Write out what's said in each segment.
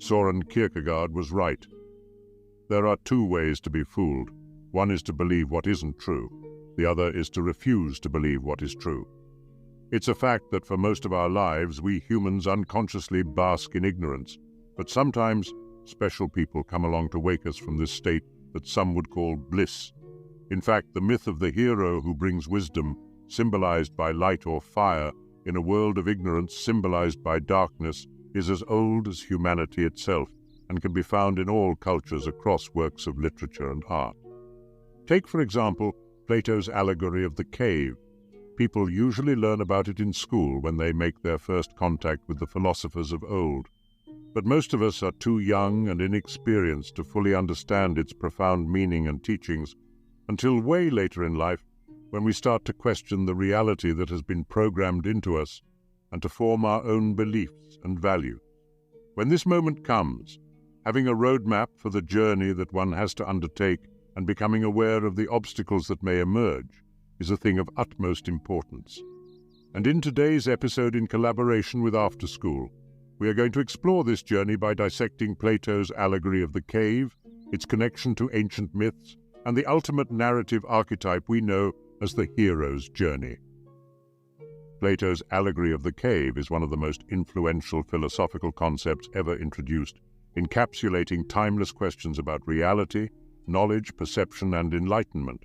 Soren Kierkegaard was right. There are two ways to be fooled. One is to believe what isn't true. The other is to refuse to believe what is true. It's a fact that for most of our lives, we humans unconsciously bask in ignorance. But sometimes, special people come along to wake us from this state that some would call bliss. In fact, the myth of the hero who brings wisdom, symbolized by light or fire, in a world of ignorance symbolized by darkness, is as old as humanity itself and can be found in all cultures across works of literature and art. Take, for example, Plato's allegory of the cave. People usually learn about it in school when they make their first contact with the philosophers of old. But most of us are too young and inexperienced to fully understand its profound meaning and teachings until way later in life, when we start to question the reality that has been programmed into us and to form our own beliefs and values. When this moment comes, having a roadmap for the journey that one has to undertake and becoming aware of the obstacles that may emerge is a thing of utmost importance. And in today's episode, in collaboration with After School, we are going to explore this journey by dissecting Plato's allegory of the cave, its connection to ancient myths, and the ultimate narrative archetype we know as the hero's journey. Plato's allegory of the cave is one of the most influential philosophical concepts ever introduced, encapsulating timeless questions about reality, knowledge, perception, and enlightenment.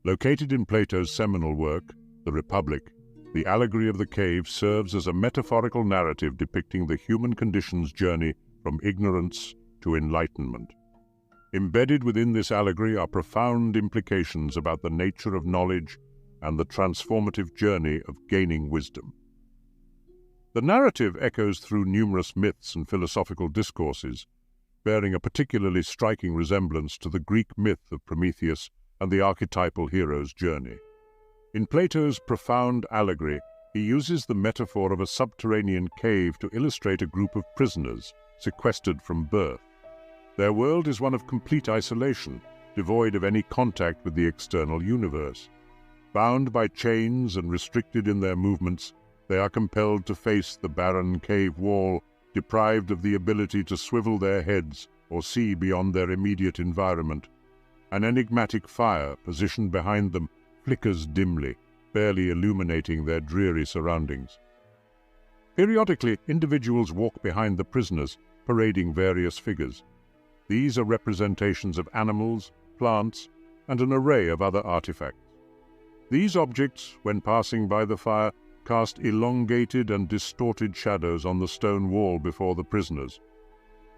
Located in Plato's seminal work, The Republic, the allegory of the cave serves as a metaphorical narrative depicting the human condition's journey from ignorance to enlightenment. Embedded within this allegory are profound implications about the nature of knowledge and the transformative journey of gaining wisdom. The narrative echoes through numerous myths and philosophical discourses, bearing a particularly striking resemblance to the Greek myth of Prometheus and the archetypal hero's journey. In Plato's profound allegory, he uses the metaphor of a subterranean cave to illustrate a group of prisoners sequestered from birth. Their world is one of complete isolation, devoid of any contact with the external universe. Bound by chains and restricted in their movements, they are compelled to face the barren cave wall, deprived of the ability to swivel their heads or see beyond their immediate environment. An enigmatic fire positioned behind them flickers dimly, barely illuminating their dreary surroundings. Periodically, individuals walk behind the prisoners, parading various figures. These are representations of animals, plants, and an array of other artifacts. These objects, when passing by the fire, cast elongated and distorted shadows on the stone wall before the prisoners.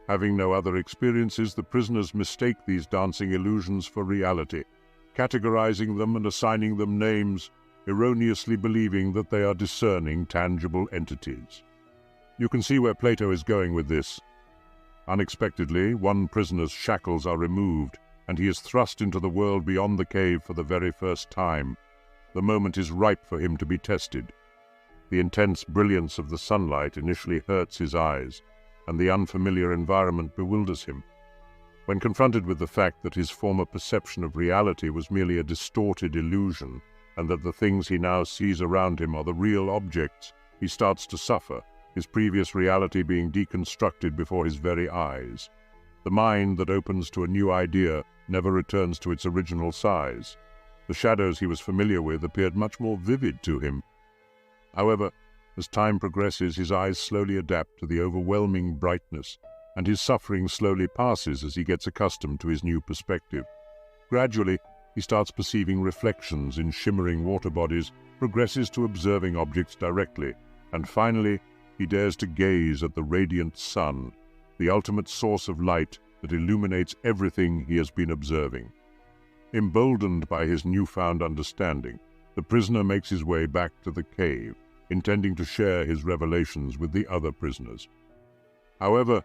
Having no other experiences, the prisoners mistake these dancing illusions for reality, categorizing them and assigning them names, erroneously believing that they are discerning, tangible entities. You can see where Plato is going with this. Unexpectedly, one prisoner's shackles are removed, and he is thrust into the world beyond the cave for the very first time. The moment is ripe for him to be tested. The intense brilliance of the sunlight initially hurts his eyes, and the unfamiliar environment bewilders him. When confronted with the fact that his former perception of reality was merely a distorted illusion, and that the things he now sees around him are the real objects, he starts to suffer, his previous reality being deconstructed before his very eyes. The mind that opens to a new idea never returns to its original size. The shadows he was familiar with appeared much more vivid to him. However, as time progresses, his eyes slowly adapt to the overwhelming brightness, and his suffering slowly passes as he gets accustomed to his new perspective. Gradually, he starts perceiving reflections in shimmering water bodies, progresses to observing objects directly, and finally, he dares to gaze at the radiant sun, the ultimate source of light that illuminates everything he has been observing. Emboldened by his newfound understanding, the prisoner makes his way back to the cave, intending to share his revelations with the other prisoners. However,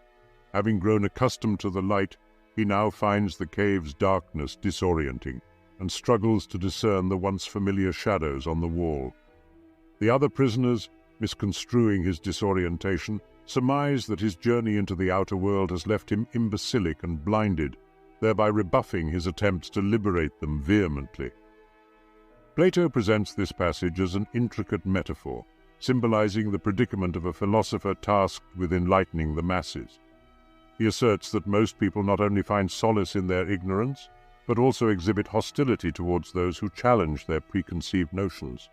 having grown accustomed to the light, he now finds the cave's darkness disorienting and struggles to discern the once familiar shadows on the wall. The other prisoners, misconstruing his disorientation, surmise that his journey into the outer world has left him imbecilic and blinded, thereby rebuffing his attempts to liberate them vehemently. Plato presents this passage as an intricate metaphor, symbolizing the predicament of a philosopher tasked with enlightening the masses. He asserts that most people not only find solace in their ignorance, but also exhibit hostility towards those who challenge their preconceived notions.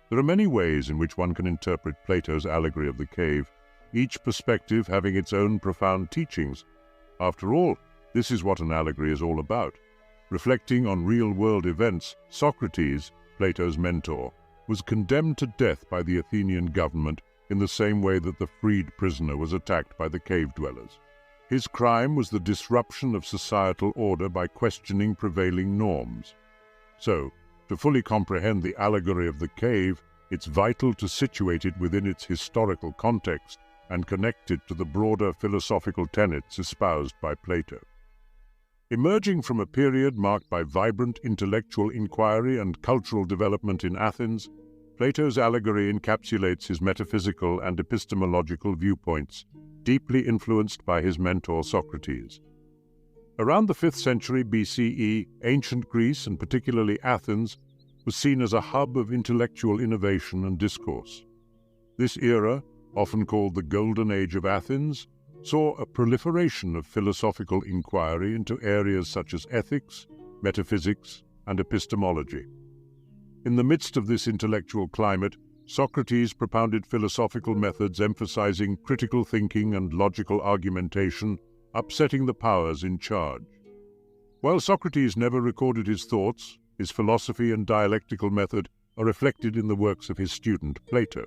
There are many ways in which one can interpret Plato's allegory of the cave, each perspective having its own profound teachings. After all, this is what an allegory is all about. Reflecting on real-world events, Socrates, Plato's mentor, was condemned to death by the Athenian government in the same way that the freed prisoner was attacked by the cave dwellers. His crime was the disruption of societal order by questioning prevailing norms. So, to fully comprehend the allegory of the cave, it's vital to situate it within its historical context and connect it to the broader philosophical tenets espoused by Plato. Emerging from a period marked by vibrant intellectual inquiry and cultural development in Athens, Plato's allegory encapsulates his metaphysical and epistemological viewpoints, deeply influenced by his mentor Socrates. Around the 5th century BCE, ancient Greece, and particularly Athens, was seen as a hub of intellectual innovation and discourse. This era, often called the Golden Age of Athens, saw a proliferation of philosophical inquiry into areas such as ethics, metaphysics, and epistemology. In the midst of this intellectual climate, Socrates propounded philosophical methods emphasizing critical thinking and logical argumentation, upsetting the powers in charge. While Socrates never recorded his thoughts, his philosophy and dialectical method are reflected in the works of his student Plato.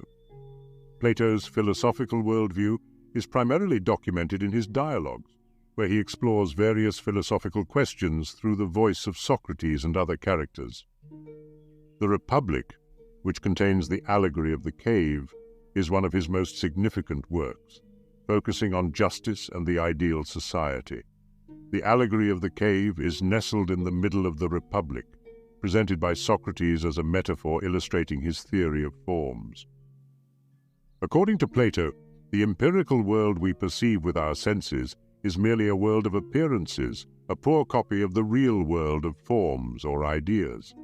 Plato's philosophical worldview is primarily documented in his dialogues, where he explores various philosophical questions through the voice of Socrates and other characters. The Republic, which contains the allegory of the cave, is one of his most significant works, focusing on justice and the ideal society. The allegory of the cave is nestled in the middle of the Republic, presented by Socrates as a metaphor illustrating his theory of forms. According to Plato, the empirical world we perceive with our senses is merely a world of appearances, a poor copy of the real world of forms or ideas.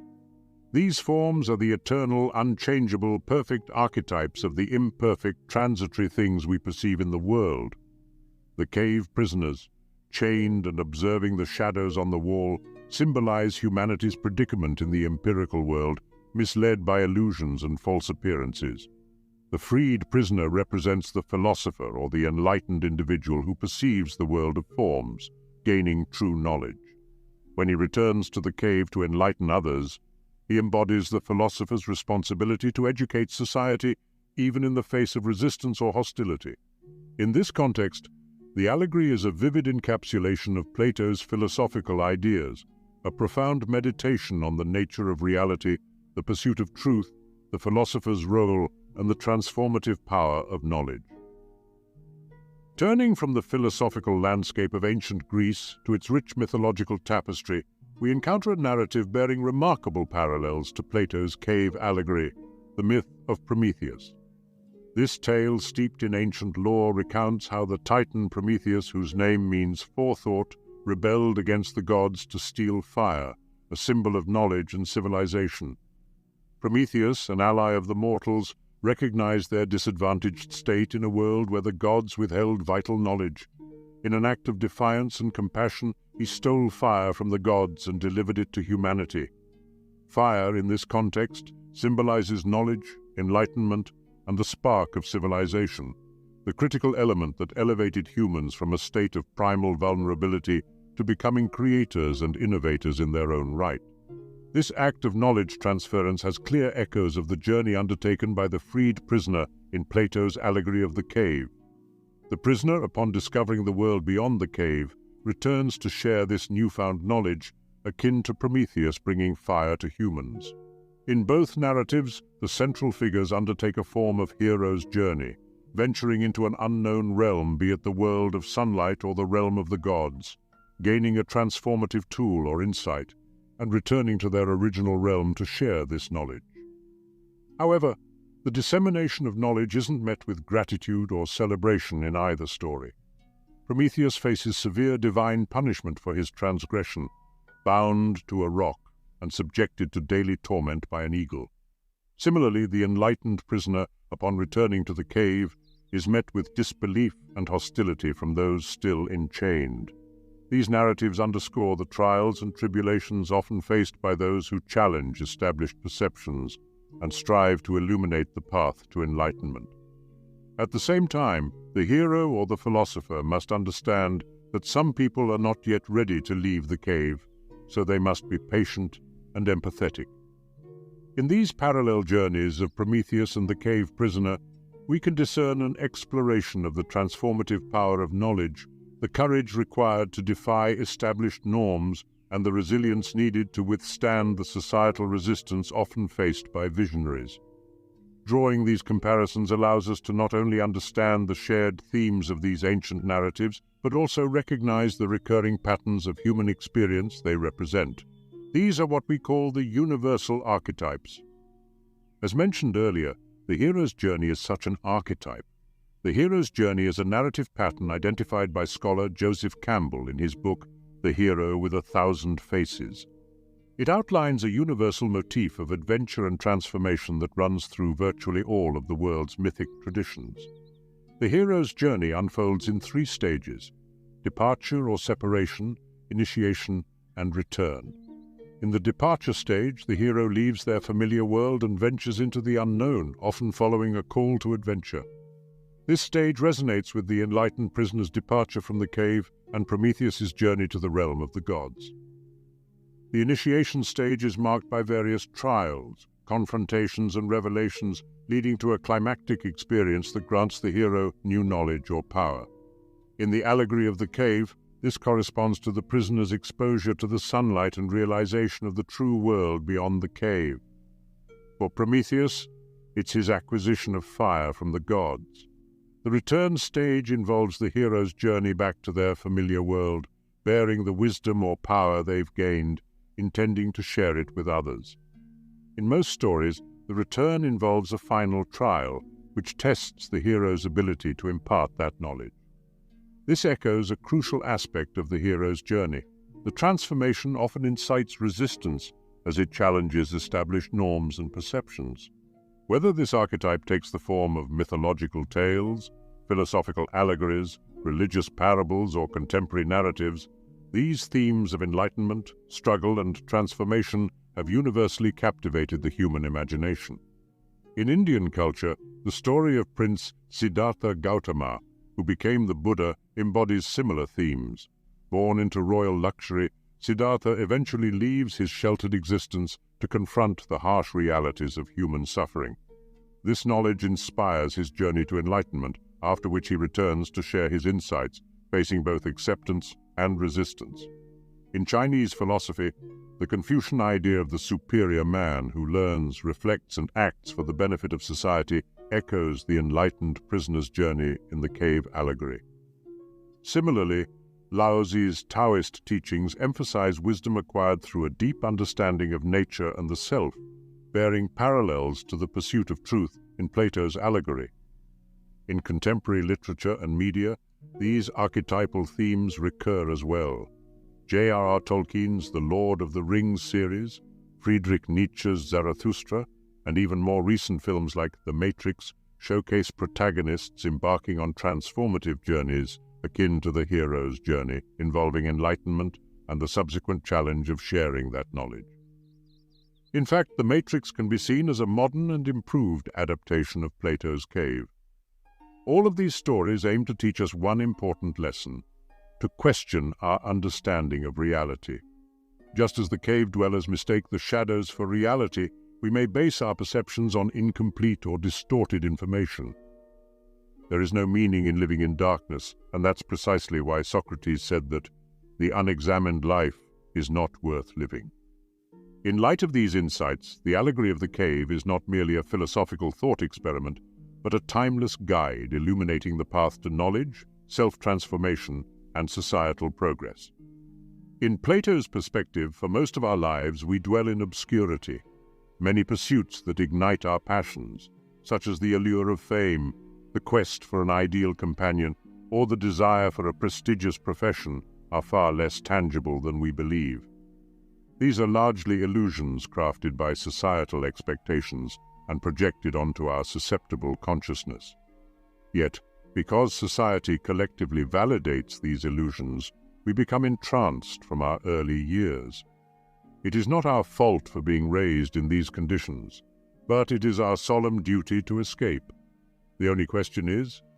These forms are the eternal, unchangeable, perfect archetypes of the imperfect, transitory things we perceive in the world. The cave prisoners, chained and observing the shadows on the wall, symbolize humanity's predicament in the empirical world, misled by illusions and false appearances. The freed prisoner represents the philosopher or the enlightened individual who perceives the world of forms, gaining true knowledge. When he returns to the cave to enlighten others, he embodies the philosopher's responsibility to educate society even in the face of resistance or hostility. In this context, the allegory is a vivid encapsulation of Plato's philosophical ideas, a profound meditation on the nature of reality, the pursuit of truth, the philosopher's role, and the transformative power of knowledge. Turning from the philosophical landscape of ancient Greece to its rich mythological tapestry, we encounter a narrative bearing remarkable parallels to Plato's cave allegory, the myth of Prometheus. This tale, steeped in ancient lore, recounts how the Titan Prometheus, whose name means forethought, rebelled against the gods to steal fire, a symbol of knowledge and civilization. Prometheus, an ally of the mortals, recognized their disadvantaged state in a world where the gods withheld vital knowledge. In an act of defiance and compassion, he stole fire from the gods and delivered it to humanity. Fire, in this context, symbolizes knowledge, enlightenment, and the spark of civilization, the critical element that elevated humans from a state of primal vulnerability to becoming creators and innovators in their own right. This act of knowledge transference has clear echoes of the journey undertaken by the freed prisoner in Plato's allegory of the cave. The prisoner, upon discovering the world beyond the cave, returns to share this newfound knowledge, akin to Prometheus bringing fire to humans. In both narratives, the central figures undertake a form of hero's journey, venturing into an unknown realm, be it the world of sunlight or the realm of the gods, gaining a transformative tool or insight, and returning to their original realm to share this knowledge. However, the dissemination of knowledge isn't met with gratitude or celebration in either story. Prometheus faces severe divine punishment for his transgression, bound to a rock and subjected to daily torment by an eagle. Similarly, the enlightened prisoner, upon returning to the cave, is met with disbelief and hostility from those still enchained. These narratives underscore the trials and tribulations often faced by those who challenge established perceptions and strive to illuminate the path to enlightenment. At the same time, the hero or the philosopher must understand that some people are not yet ready to leave the cave, so they must be patient and empathetic. In these parallel journeys of Prometheus and the cave prisoner, we can discern an exploration of the transformative power of knowledge, the courage required to defy established norms, and the resilience needed to withstand the societal resistance often faced by visionaries. Drawing these comparisons allows us to not only understand the shared themes of these ancient narratives, but also recognize the recurring patterns of human experience they represent. These are what we call the universal archetypes. As mentioned earlier, the hero's journey is such an archetype. The hero's journey is a narrative pattern identified by scholar Joseph Campbell in his book, The Hero with 1,000 Faces. It outlines a universal motif of adventure and transformation that runs through virtually all of the world's mythic traditions. The hero's journey unfolds in 3 stages: departure or separation, initiation, and return. In the departure stage, the hero leaves their familiar world and ventures into the unknown, often following a call to adventure. This stage resonates with the enlightened prisoner's departure from the cave and Prometheus's journey to the realm of the gods. The initiation stage is marked by various trials, confrontations, and revelations, leading to a climactic experience that grants the hero new knowledge or power. In the allegory of the cave, this corresponds to the prisoner's exposure to the sunlight and realization of the true world beyond the cave. For Prometheus, it's his acquisition of fire from the gods. The return stage involves the hero's journey back to their familiar world, bearing the wisdom or power they've gained, intending to share it with others. In most stories, the return involves a final trial, which tests the hero's ability to impart that knowledge. This echoes a crucial aspect of the hero's journey. The transformation often incites resistance as it challenges established norms and perceptions. Whether this archetype takes the form of mythological tales, philosophical allegories, religious parables, or contemporary narratives, these themes of enlightenment, struggle, and transformation have universally captivated the human imagination. In Indian culture, the story of Prince Siddhartha Gautama, who became the Buddha, embodies similar themes. Born into royal luxury, Siddhartha eventually leaves his sheltered existence to confront the harsh realities of human suffering. This knowledge inspires his journey to enlightenment, after which he returns to share his insights, facing both acceptance and resistance. In Chinese philosophy, the Confucian idea of the superior man who learns, reflects, and acts for the benefit of society echoes the enlightened prisoner's journey in the cave allegory. Similarly, Laozi's Taoist teachings emphasize wisdom acquired through a deep understanding of nature and the self, bearing parallels to the pursuit of truth in Plato's allegory. In contemporary literature and media, these archetypal themes recur as well. J.R.R. Tolkien's The Lord of the Rings series, Friedrich Nietzsche's Zarathustra, and even more recent films like The Matrix showcase protagonists embarking on transformative journeys akin to the hero's journey, involving enlightenment and the subsequent challenge of sharing that knowledge. In fact, The Matrix can be seen as a modern and improved adaptation of Plato's cave. All of these stories aim to teach us one important lesson: to question our understanding of reality. Just as the cave dwellers mistake the shadows for reality, we may base our perceptions on incomplete or distorted information. There is no meaning in living in darkness, and that's precisely why Socrates said that the unexamined life is not worth living. In light of these insights, the allegory of the cave is not merely a philosophical thought experiment, but a timeless guide illuminating the path to knowledge, self-transformation, and societal progress. In Plato's perspective, for most of our lives, we dwell in obscurity. Many pursuits that ignite our passions, such as the allure of fame, the quest for an ideal companion, or the desire for a prestigious profession, are far less tangible than we believe. These are largely illusions crafted by societal expectations and projected onto our susceptible consciousness. Yet, because society collectively validates these illusions, we become entranced from our early years. It is not our fault for being raised in these conditions, but it is our solemn duty to escape. The only question is,